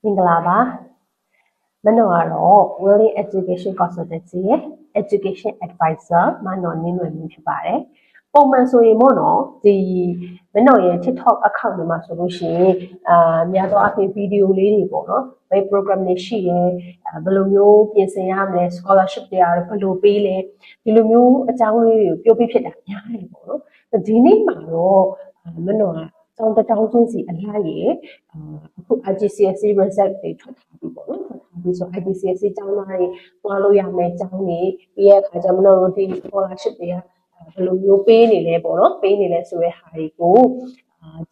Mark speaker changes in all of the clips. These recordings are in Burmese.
Speaker 1: Mingalaba Manoaro Willing Education Consultancy Education Advisor Mano Nino Mipare Oman so mono the Manoya TikTok account ma solution Miado Api video lady bono by program nishi Balumio PSAM scholarship they are Palo Pele Pilumio a town Piopi Pita bono the Dini Mano Manoa trong the thousands alai IGCSE result တွေထွက်ထားပြီပေါ့နော်ထွက်ထားပြီဆို IGCSE ကျောင်းသားတွေသွားလို့ရမယ်ကျောင်းတွေပြီးရခါကျမလို့ဒီ scholarship တွေကဘယ်လိုမျိုးပေးနေလဲပေါ့နော်ပေးနေလဲဆိုတဲ့ဟာတွေကို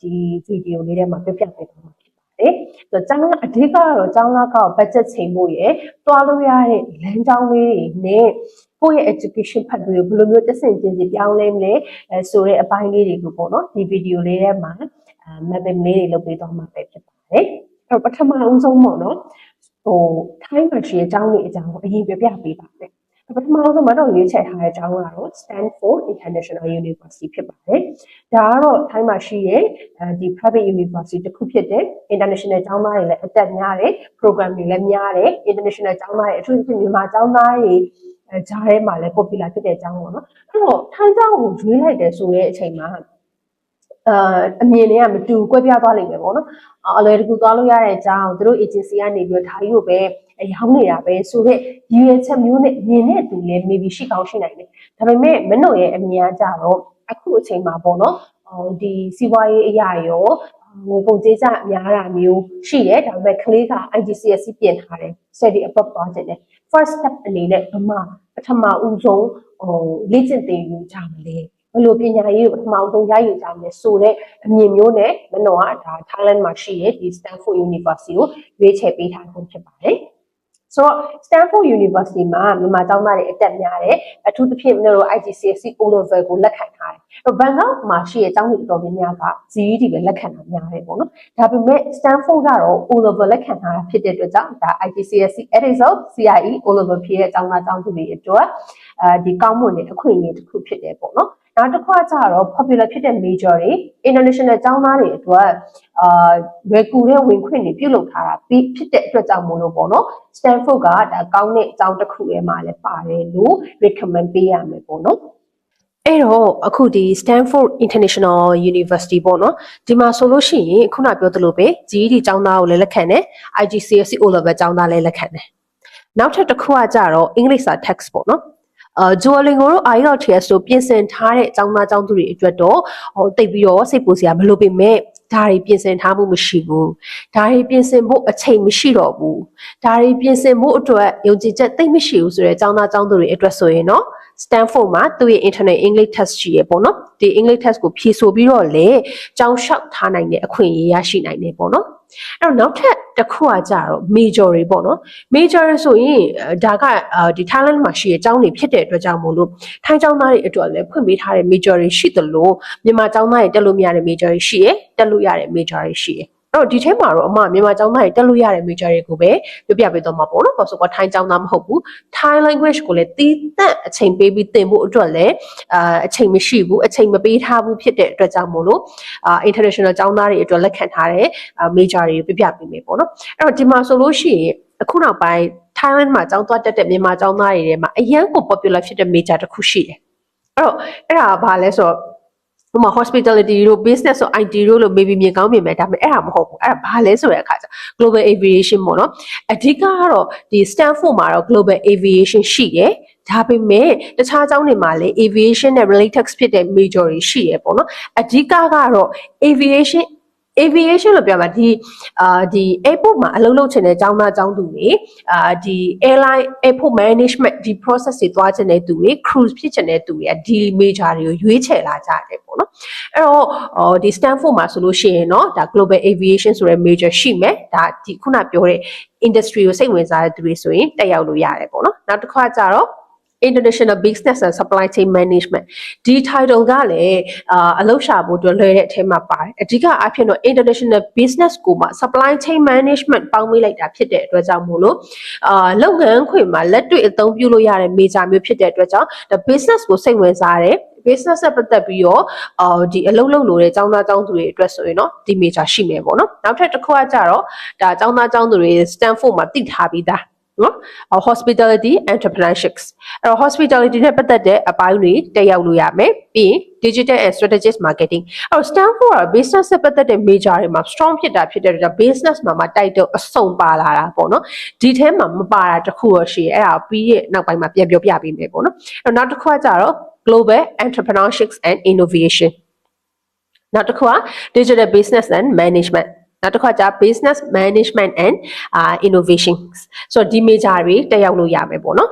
Speaker 1: ဒီ video လေးထဲမှာပြပြပေးသွားမှာဖြစ်ပါတယ်ဆိုတော့ကျောင်းအဓိကတော့ကျောင်းသားက budget ချိန်ဖို့ရယ်သွားလို့ရတဲ့လမ်းကြောင်းလေးတွေနဲ့ကိုယ့်ရဲ့ education ဖတ်ပြီးဘယ်လိုမျိုးတက်ဆင့်ချင်းစီပြောင်းလဲမလဲဆိုတဲ့အပိုင်းလေးတွေကိုပေါ့နော်ဒီ video လေးထဲမှာmap လေးတွေလုပ်ပေးသွားမှာပဲဖြစ်ပါတယ်အဲ့ပထမအဦးဆုံးပေါ့နော်ထိုင်းမှာရှိတဲ့အကြောင်းလေးအကြောင်းကိုအရင်ပြပြပေးပါမယ်ပထမဆုံးမတော့ရွေးချယ်ထားတဲ့အကြောင်းကတော့ Stanford International University ဖြစ်ပါတယ်ဒါကတော့ထိုင်းမှာရှိတဲ့ဒီ private university တစ်ခုဖြစ်တဲ့ international ကျောင်းသားတွေလည်းအတက်များတယ် program တွေလည်းများတယ် international ကျောင်းသားတွေအထူးသဖြင့်မြန်မာကျောင်းသားတွေဂျားထဲမှာလည်း popular ဖြစ်တဲ့အကြောင်းပေါ့နော်အဲ့တော့ထိုင်းကျောင်းကိုရွေးလိုက်တယ်ဆိုတဲ့အချိန်မှာအမြင်တွေကမတူကွဲပြားသွားလိမ့်မယ်ပေါ့နော်အလွယ်တကူသွားလို့ရတဲ့အကြောင်းသူတို့ agency ကနေပြီးတော့ဒါကြီးကိုပဲရောင်းနေတာပဲဆိုတော့ရည်ရွယ်ချက်မျိုးနဲ့မြင်တဲ့သူလည်း maybe ရှိကောင်းရှိနိုင်တယ်ဒါပေမဲ့မနှုတ်ရဲ့အမြင်ကကြတော့အခုအချိန်မှာပေါ့နော်ဒီစီးပွားရေးအရာရောငွေကုန်ကြေးကျများတာမျိုးရှိတယ်ဒါပေမဲ့ကလေးက IGCSE ပြင်ထားတယ် study abroad သွားတယ် first step အနေနဲ့ပထမဦးဆုံးလေ့ကျင့်သင်ယူကြမလဲဘယ်လိုပညာရေးကိုပထမဆုံးရယူကြမလဲဆိုတဲ့အမြင်မျိုးနဲ့မနော်ကဒါ Thailand မှာရှိတဲ့ဒီ Stanford University ကိုရွေးချယ်ပေးထားခြင်းဖြစ်ပါတယ်ဆိုတော့ Stanford University မှာမြန်မာကျောင်းသားတွေအတက်များတယ်အထူးသဖြင့်မနော် IGCSE O level ကိုလက်ခံထားတယ်ဘန်ကောက်မှာရှိတဲ့ကျောင်းတွေတော်တော်များများက GED ပဲလက်ခံတာများတယ်ပေါ့နော်ဒါပေမဲ့ Stanford ကတော့ O level လက်ခံထားတာဖြစ်တဲ့အတွက်ကြောင့်ဒါ IGCSE result CIE O level ဖြစ်တဲ့ကျောင်းသားကျောင်းသူတွေအတွက်ဒီကောင်းမွန်တဲ့အခွင့်အရေးတစ်ခုဖြစ်တယ်ပေါ့နော်နောက်တစ်ခါကျတော့ popular ဖြစ်တဲ့ major တွေ international ကျောင်းသားတွေအတွက်လွယ်ကူတဲ့ဝင်ခွင့်တွေပြုလုပ်ထားတာဖြစ်တဲ့အတွက်ကြောင့်မို့လို့ပေါ့နော် Stanford ကဒါကောင်းတဲ့အကြောင်းတစ်ခုထဲမှာလည်းပါတယ်လို့ recommend ပေးရမယ်ပေါ့နော်အဲ့တော့အခုဒီ Stanford International University ပေါ့နော်ဒီမှာဆိုလို့ရှိရင်ခုနပြောသလိုပဲ GED ကျောင်းသားကိုလည်းလက်ခံတယ် IGCSE O level ကျောင်းသားလည်းလက်ခံတယ်နောက်ထပ်တစ်ခုကကြတော့ English text ပေါ့နော်Duolingo တို့ IELTS တို့ပြင်ဆင်ထားတဲ့အကြောင်းသားကျောင်းသူတွေအတွက်တော့တိတ်ပြီးတော့စိတ်ပူစရာမလိုပေမဲ့ဒါတွေပြင်ဆင်ထားမှုမရှိဘူးဒါတွေပြင်ဆင်ဖို့အချိန်မရှိတော့ဘူးဒါတွေပြင်ဆင်ဖို့အတွက်ယုံကြည်ချက်သိပ်မရှိဘူးဆိုတဲ့အကြောင်းသားကျောင်းသူတွေအတွက်ဆိုရင်တော့ Stanford မှာသူ့ရဲ့ Internet English Test ရှိရပေါ့နော်ဒီ English Test ကိုဖြေဆိုပြီးတော့လေကျောင်းလျှောက်ထားနိုင်တဲ့အခွင့်အရေးရရှိနိုင်တယ်ပေါ့နော်အဲ့တော့နောက်ထပ်တစ်ခုကကြတော့ major တွေပေါ့နော် major ဆိုရင်ဒါကဒီ Thailand မှာရှိတဲ့အကြောင်းတွေဖြစ်တဲ့အတွက်ကြောင့်မို့လို့ထိုင်းကျောင်းသားတွေအတွက်လည်းဖွင့်ပေးထားတဲ့ major တွေရှိသလိုမြန်မာကျောင်းသားတွေတက်လို့မရတဲ့ major တွေရှိရတက်လို့ရတဲ့ major တွေရှိရအဲ့တော့ဒီထဲမှာတော့အမမြန်မာကျောင်းသားတွေတက်လို့ရတဲ့ major တွေကိုပဲပြပြပေးတော့မှာပေါ့နော်ဘာလို့ဆိုတော့ထိုင်းကျောင်းသားမဟုတ်ဘူး Thai language ကိုလည်းတီးတန့်အချိန်ပေးပြီးသင်ဖို့အတွက်လည်းအချိန်မရှိဘူးအချိန်မပေးထားဘူးဖြစ်တဲ့အတွက်ကြောင့်မို့လို့international ကျောင်းသားတွေအတွက်လက်ခံထားတဲ့ major တွေကိုပြပြပေးမယ်ပေါ့နော်အဲ့တော့ဒီမှာဆိုလို့ရှိရင်အခုနောက်ပိုင်း Thailand မှာကျောင်းသွားတက်တဲ့မြန်မာကျောင်းသားတွေထဲမှာအရန်ကို popular ဖြစ်တဲ့ major တစ်ခုရှိတယ်အဲ့ဒါဘာလဲဆိုတော့hospitality တို့ business တို့ IT တို့လို့ maybe မြင်ကောင်းမြင်မယ်ဒါပေမဲ့အဲ့ဒါမဟုတ်ဘူးအဲ့ဒါဘာလဲဆိုတဲ့အခါကျ global aviation ပေါ့နော်အဓိကကတော့ဒီ Stanford မှာတော့ global aviation ရှိတယ်ဒါပေမဲ့တခြားကျောင်းတွေမှာလည်း aviation နဲ့ related ဖြစ်တဲ့ major တွေရှိရပေါ့နော်အဓိကကတော့ aviation လို့ပြောပါဒီ airport မှာအလုပ်လုပ်ချင်တဲ့ကျောင်းသားကျောင်းသူတွေဒီ airline airport management ဒီ process တွေသွားချင်တဲ့သူတွေ cruise ဖြစ်ချင်တဲ့သူတွေကဒီ major တွေကိုရွေးချယ်လာကြတယ်ပေါ့နော်အဲ့တော့ဒီ Stanford မှာဆိုလို့ရှိရင်เนาะဒါ global aviation ဆိုတဲ့ major ရှိမယ်ဒါဒီခုနပြောတဲ့ industry ကိုစိတ်ဝင်စားတဲ့သူတွေဆိုရင်တက်ရောက်လို့ရတယ်ပေါ့နော်နောက်တစ်ခါကျတော့International Business and Supply Chain Management ဒီ title ကလည်းအလုပ်ရှာဖို့အတွက်လွယ်တဲ့အထက်မှာပါတယ်အဓိကအဖြစ်တော့ International Business ကိုမှ Supply Chain Management ပေါင်းမိလိုက်တာဖြစ်တဲ့အတွက်ကြောင့်မို့လို့လုပ်ငန်းခွင်မှာလက်တွေ့အသုံးပြုလို့ရတဲ့ major မျိုးဖြစ်တဲ့အတွက်ကြောင့် business ကိုစိတ်ဝင်စားတဲ့ business ဆက်ပတ်သက်ပြီးတော့ဒီအလုပ်လုပ်လို့တဲ့ကျောင်းသားကျောင်းသူတွေအတွက်ဆိုရင်တော့ဒီ major ရှိမယ်ပေါ့နော်နောက်ထပ်တစ်ခုကကြတော့ဒါကျောင်းသားကျောင်းသူတွေ Stanford မှာတည်ထားပြီးသားနော် hospitality entrepreneurships အဲ့တော့ hospitality နဲ့ပတ်သက်တဲ့အပိုင်းတွေတက်ရောက်လို့ရမယ်ပြီးရင် digital and strategic marketing အဲ့တော့ Stanford က business နဲ့ပတ်သက်တဲ့ major တွေမှာ strong ဖြစ်တာဖြစ်တဲ့အတွက် business မှာ title အစုံပါလာတာပေါ့နော်ဒီထဲမှာမပါတာတစ်ခုရရှိအဲ့ဒါပြီးရဲ့နောက်ပိုင်းမှာပြန်ပြောပြပေးမယ်ပေါ့နော်အဲ့တော့နောက်တစ်ခုကကြတော့ global entrepreneurship and innovation နောက်တစ်ခုက digital business and management နောက်တစ်ခါကျ business management and innovations ဆိုတော့ဒီ major တွေတက်ရောက်လို့ရမယ်ပေါ့နော်